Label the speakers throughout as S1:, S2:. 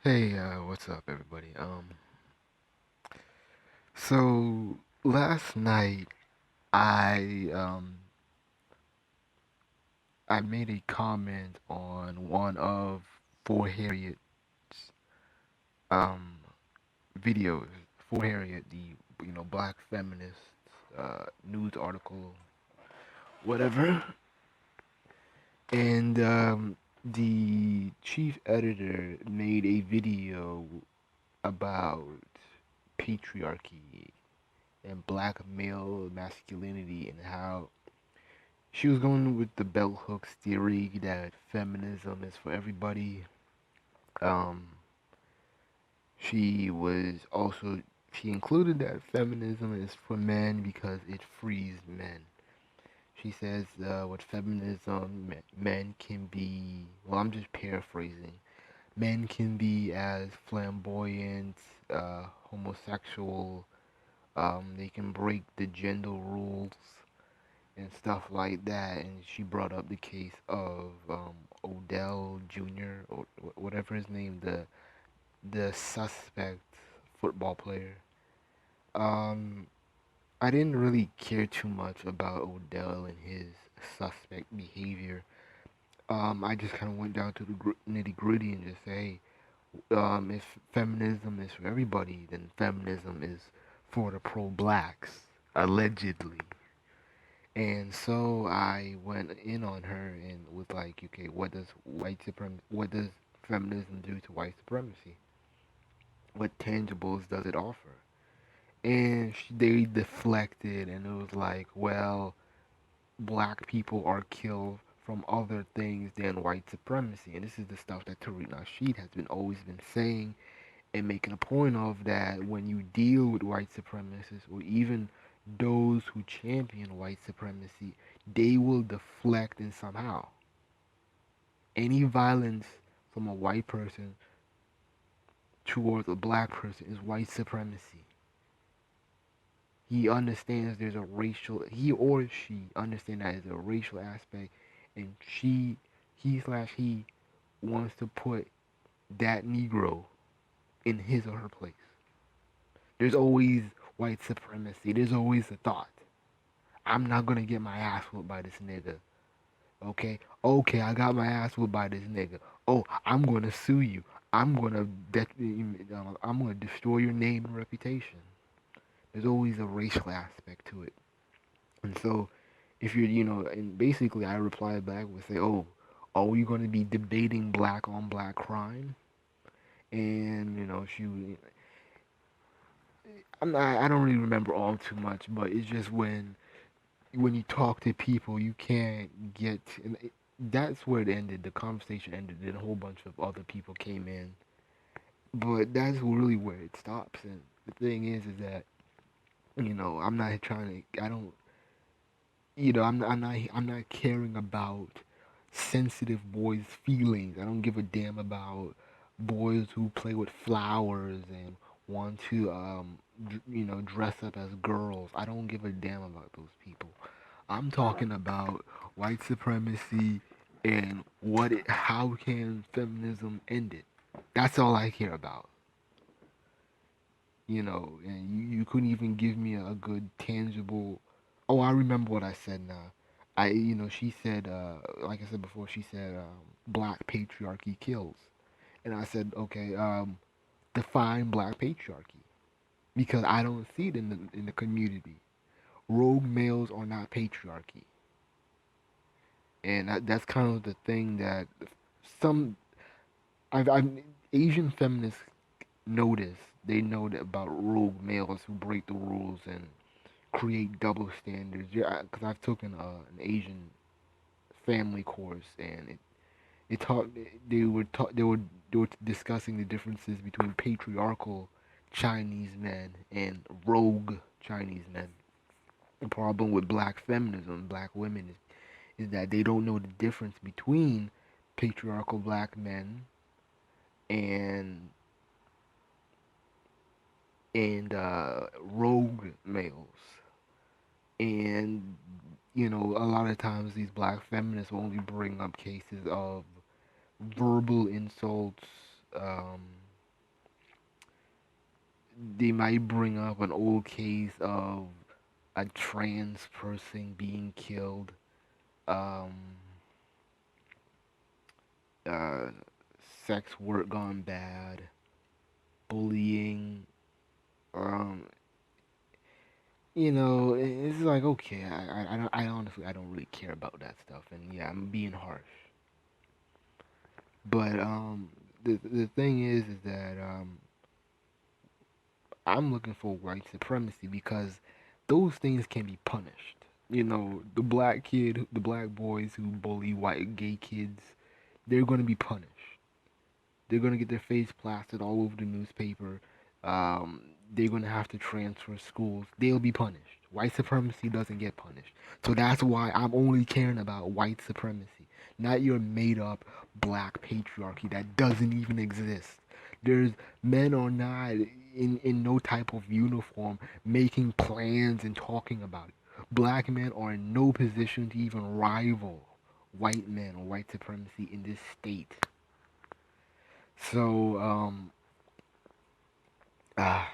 S1: Hey, what's up, everybody? So last night I um I made a comment on one of ForHarriet's um videos. ForHarriet, the black feminist news article, whatever, and the chief editor made a video about patriarchy and black male masculinity and how she was going with the bell hooks theory that feminism is for everybody. Um, she was also she included that feminism is for men because it frees men. She says with feminism, men can be. Well, I'm just paraphrasing. Men can be as flamboyant, homosexual. They can break the gender rules and stuff like that. And she brought up the case of Odell Jr. or whatever his name, the suspect football player. Um, I didn't really care too much about Odell and his suspect behavior. I just kind of went down to the nitty gritty and just say, if feminism is for everybody, then feminism is for the pro-blacks, allegedly. And so I went in on her and was like, okay, what does feminism do to white supremacy? What tangibles does it offer? And they deflected, and it was like, well, black people are killed from other things than white supremacy. And this is the stuff that Tariq Nasheed has been always been saying and making a point of, that when you deal with white supremacists or even those who champion white supremacy, they will deflect in somehow. Any violence from a white person towards a black person is white supremacy. He understands there's a racial, he or she understands that there's a racial aspect, and he/he wants to put that Negro in his or her place. There's always white supremacy. There's always a thought. I'm not gonna get my ass whooped by this nigga. Okay? Okay, I got my ass whooped by this nigga. Oh, I'm gonna sue you. I'm gonna destroy your name and reputation. There's always a racial aspect to it. And so, if and basically I replied back with say, oh, are we gonna be debating black on black crime? And I don't really remember all too much, but it's just when you talk to people, you can't get. That's where it ended. The conversation ended, and a whole bunch of other people came in. But that's really where it stops. And the thing is that I'm not trying to. I don't. I'm not caring about sensitive boys' feelings. I don't give a damn about boys who play with flowers and want to dress up as girls. I don't give a damn about those people. I'm talking about white supremacy and how can feminism end it. That's all I care about. And you couldn't even give me a good tangible. Oh, I remember what I said now. She said, like I said before, she said, black patriarchy kills. And I said, okay, define black patriarchy. Because I don't see it in the community. Rogue males are not patriarchy. And that's kind of the thing that some I've Asian feminists notice. They know that about rogue males who break the rules and create double standards. Yeah, because I've taken an Asian family course, and it taught they were discussing the differences between patriarchal Chinese men and rogue Chinese men. The problem with black feminism, black women, is that they don't know the difference between patriarchal black men and rogue males. And a lot of times these black feminists only bring up cases of verbal insults, um, they might bring up an old case of a trans person being killed, um, uh, sex work gone bad, bullying. Um, it's like okay, I honestly I don't really care about that stuff, and yeah, I'm being harsh. But the thing is that I'm looking for white supremacy because those things can be punished. The black kid, the black boys who bully white gay kids, they're gonna be punished. They're gonna get their face plastered all over the newspaper. They're gonna have to transfer schools. They'll be punished. White supremacy doesn't get punished. So that's why I'm only caring about white supremacy, not your made up black patriarchy that doesn't even exist. There's men are not in no type of uniform making plans and talking about it. Black men are in no position to even rival white men or white supremacy in this state. So, ah,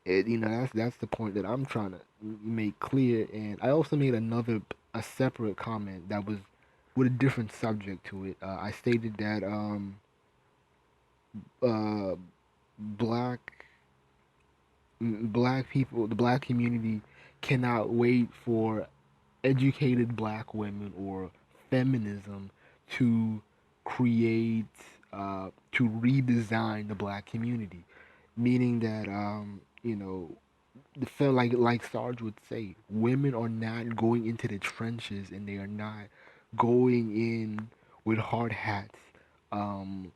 S1: that's the point that I'm trying to make clear. And I also made a separate comment that was with a different subject to it. I stated that uh, black black people, the black community, cannot wait for educated black women or feminism to create to redesign the black community, meaning that the film like Sarge would say, women are not going into the trenches and they are not going in with hard hats, um,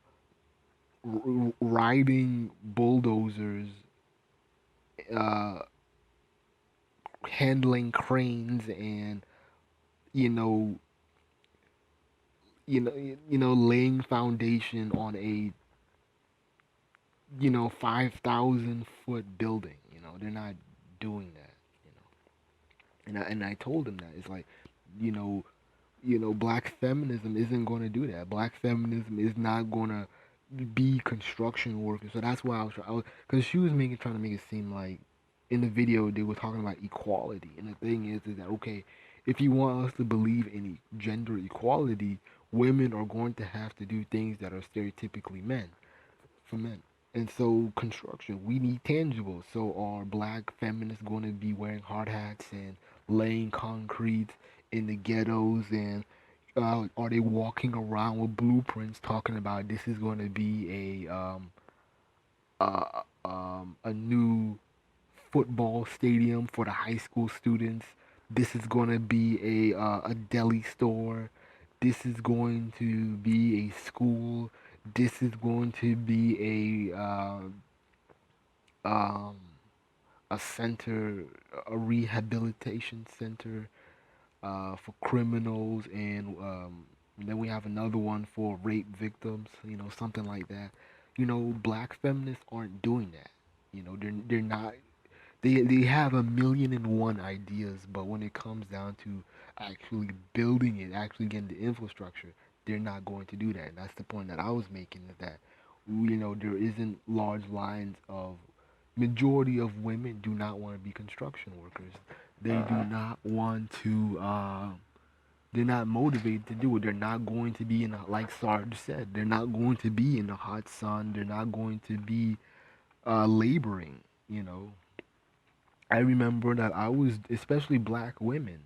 S1: riding bulldozers, uh, handling cranes, and you know, laying foundation on a 5,000-foot building. They're not doing that. And I told them that it's like, you know, black feminism isn't going to do that. Black feminism is not going to be construction workers. So that's why because she was trying to make it seem like in the video they were talking about equality. And the thing is that okay, if you want us to believe in gender equality, women are going to have to do things that are stereotypically men for men. And so construction, we need tangible. So are black feminists going to be wearing hard hats and laying concrete in the ghettos, and are they walking around with blueprints talking about this is going to be a new football stadium for the high school students. This is going to be a deli store. This is going to be a school. This is going to be um, a center, a rehabilitation center for criminals, and then we have another one for rape victims. Something like that. Black feminists aren't doing that. They're not. They have a million and one ideas, but when it comes down to actually building it, actually getting the infrastructure, they're not going to do that. And that's the point that I was making, is that there isn't large lines of majority of women do not want to be construction workers. They do not want to. They're not motivated to do it. They're not going to be like Sarge said. They're not going to be in the hot sun. They're not going to be laboring. You know, I remember that I was, especially black women.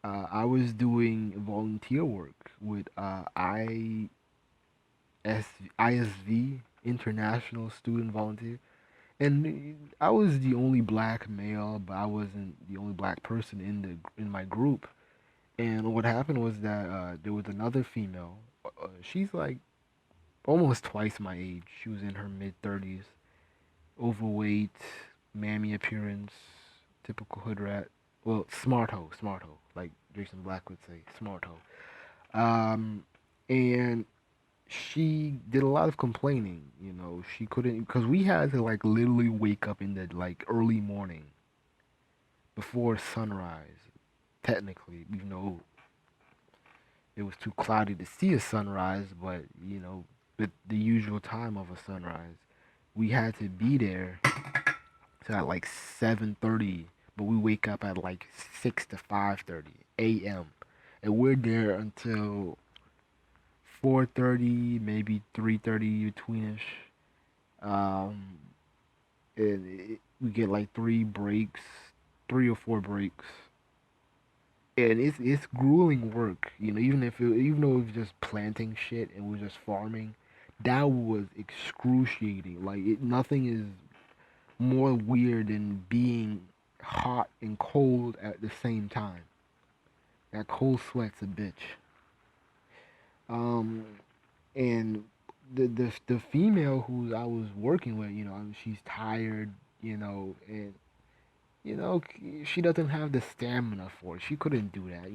S1: I was doing volunteer work with ISV, International Student Volunteer, and I was the only black male, but I wasn't the only black person in my group. And what happened was that there was another female. She's like almost twice my age. She was in her mid 30s, overweight, mammy appearance, typical hood rat. Well, smart hoe, like Jason Black would say, smart hoe. And she did a lot of complaining. She couldn't, because we had to like literally wake up in the like early morning before sunrise. Technically, even though it was too cloudy to see a sunrise, but the usual time of a sunrise, we had to be there to at like 7:30, but we wake up at like 6 to 5:30 a.m. and we're there until 4:30, maybe 3:30 betweenish. Um, we get like three breaks, 3 or 4 breaks, and it's grueling work. Even though it was just planting shit and we're just farming, that was excruciating. Like nothing is more weird than being hot and cold at the same time. That cold sweat's a bitch. Um, and the female who I was working with, she's tired, and she doesn't have the stamina for it. She couldn't do that,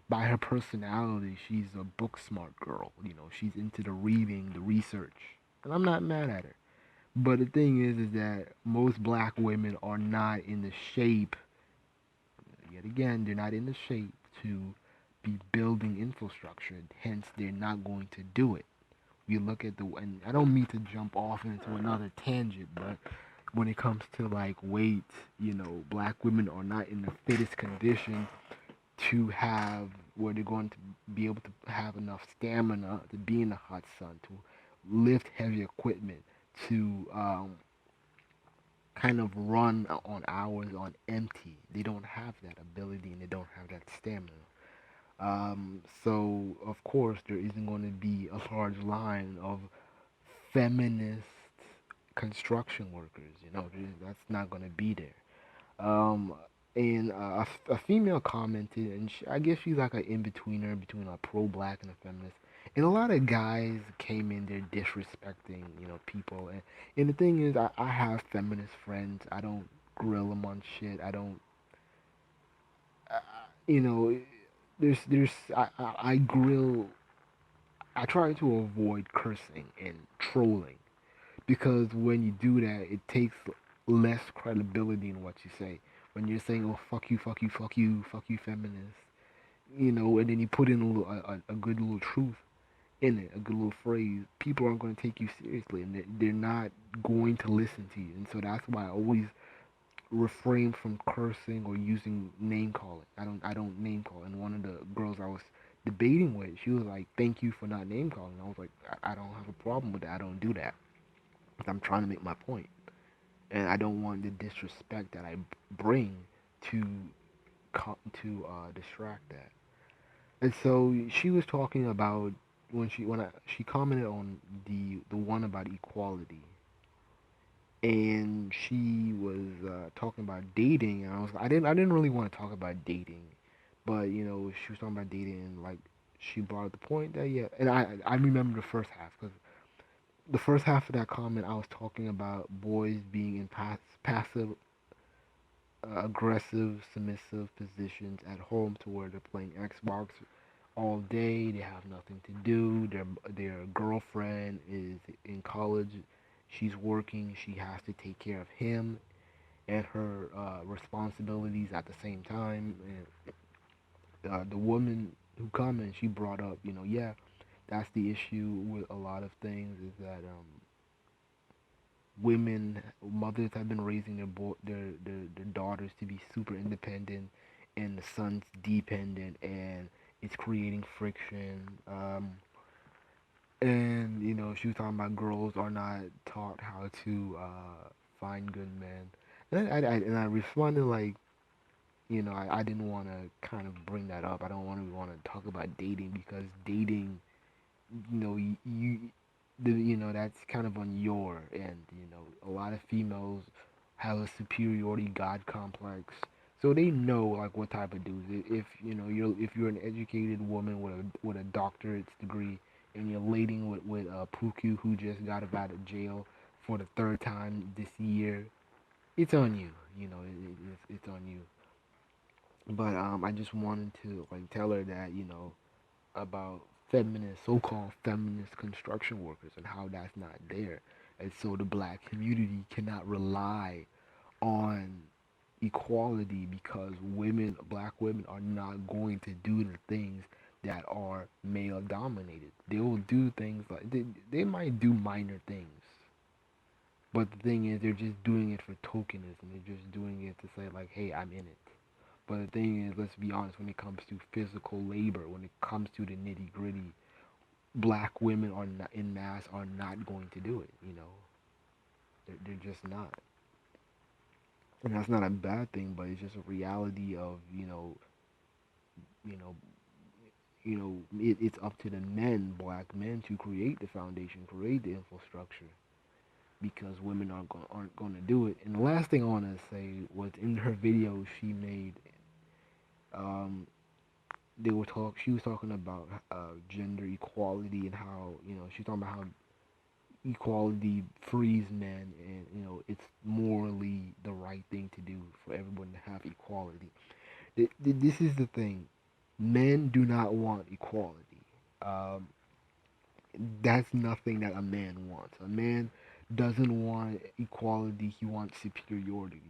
S1: By her personality, she's a book smart girl. She's into the reading, the research, and I'm not mad at her. But the thing is that most black women are not in the shape. Yet again, they're not in the shape to be building infrastructure. Hence, they're not going to do it. You look at and I don't mean to jump off into another tangent, but when it comes to like weight, black women are not in the fittest condition to have where they're going to be able to have enough stamina to be in the hot sun, to lift heavy equipment, to kind of run on hours on empty. They don't have that ability and they don't have that stamina. So of course there isn't going to be a large line of feminist construction workers. That's not going to be there. Um, and a female commented, and I guess she's like an in-betweener between a pro-black and a feminist. And a lot of guys came in there disrespecting, people. And the thing is, I have feminist friends. I don't grill them on shit. I don't, uh, you know, I grill. I try to avoid cursing and trolling because when you do that, it takes less credibility in what you say. When you're saying, "Oh fuck you, fuck you, fuck you, fuck you, feminist," and then you put in a good little truth in it, a good little phrase, people aren't going to take you seriously, and they're not going to listen to you. And so that's why I always refrain from cursing or using name calling. I don't name call. And one of the girls I was debating with, she was like, "Thank you for not name calling." I was like, I don't have a problem with that. I don't do that. I'm trying to make my point, and I don't want the disrespect that I bring to distract that. And so she was talking about she commented on the one about equality, and she was talking about dating, and I didn't really want to talk about dating, but she was talking about dating, and like she brought up the point that, yeah, and I remember the first half because the first half of that comment I was talking about boys being in passive aggressive submissive positions at home to where they're playing Xbox all day. They have nothing to do. Their girlfriend is in college. She's working. She has to take care of him and her responsibilities at the same time. And the woman who commented, she brought up, yeah, that's the issue with a lot of things is that mothers have been raising their daughters to be super independent, and the son's dependent, and it's creating friction. And she was talking about girls are not taught how to find good men, and I responded like, I didn't want to kind of bring that up. I don't want to talk about dating because dating, you that's kind of on your end. A lot of females have a superiority god complex, so they know like what type of dudes. If you're an educated woman with a doctorate's degree and you're lading with Puku who just got out of jail for the third time this year, it's on you. It's on you. But I just wanted to like tell her that about so-called feminist construction workers and how that's not there. And so the black community cannot rely on equality because black women are not going to do the things that are male dominated. They will do things like they might do minor things, But the thing is, they're just doing it for tokenism. They're just doing it to say like, hey, I'm in it. But the thing is, let's be honest, when it comes to physical labor, when it comes to the nitty gritty, black women are not in mass are not going to do it. They're just not. And that's not a bad thing, but it's just a reality of you know, it's up to the men, black men, to create the foundation, create the infrastructure, because women aren't going to do it. And the last thing I want to say was in her video she made, um, she was talking about gender equality and how she's talking about how equality frees men, and it's morally the right thing to do for everyone to have equality. This is the thing: men do not want equality. Um, that's nothing that a man wants. A man doesn't want equality. He wants superiority.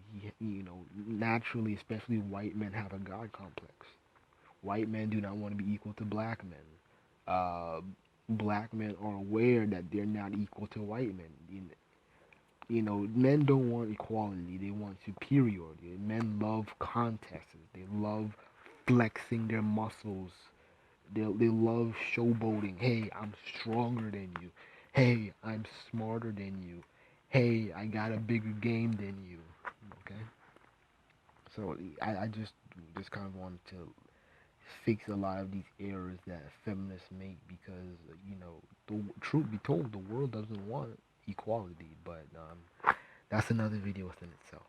S1: Naturally, especially white men have a god complex. White men do not want to be equal to black men. Uh, Black men are aware that they're not equal to white men. Men don't want equality. They want superiority. Men love contests. They love flexing their muscles. They love showboating. Hey, I'm stronger than you. Hey, I'm smarter than you. Hey, I got a bigger game than you. Okay? So I just kind of wanted to fix a lot of these errors that feminists make, because the truth be told, the world doesn't want equality, but that's another video within itself.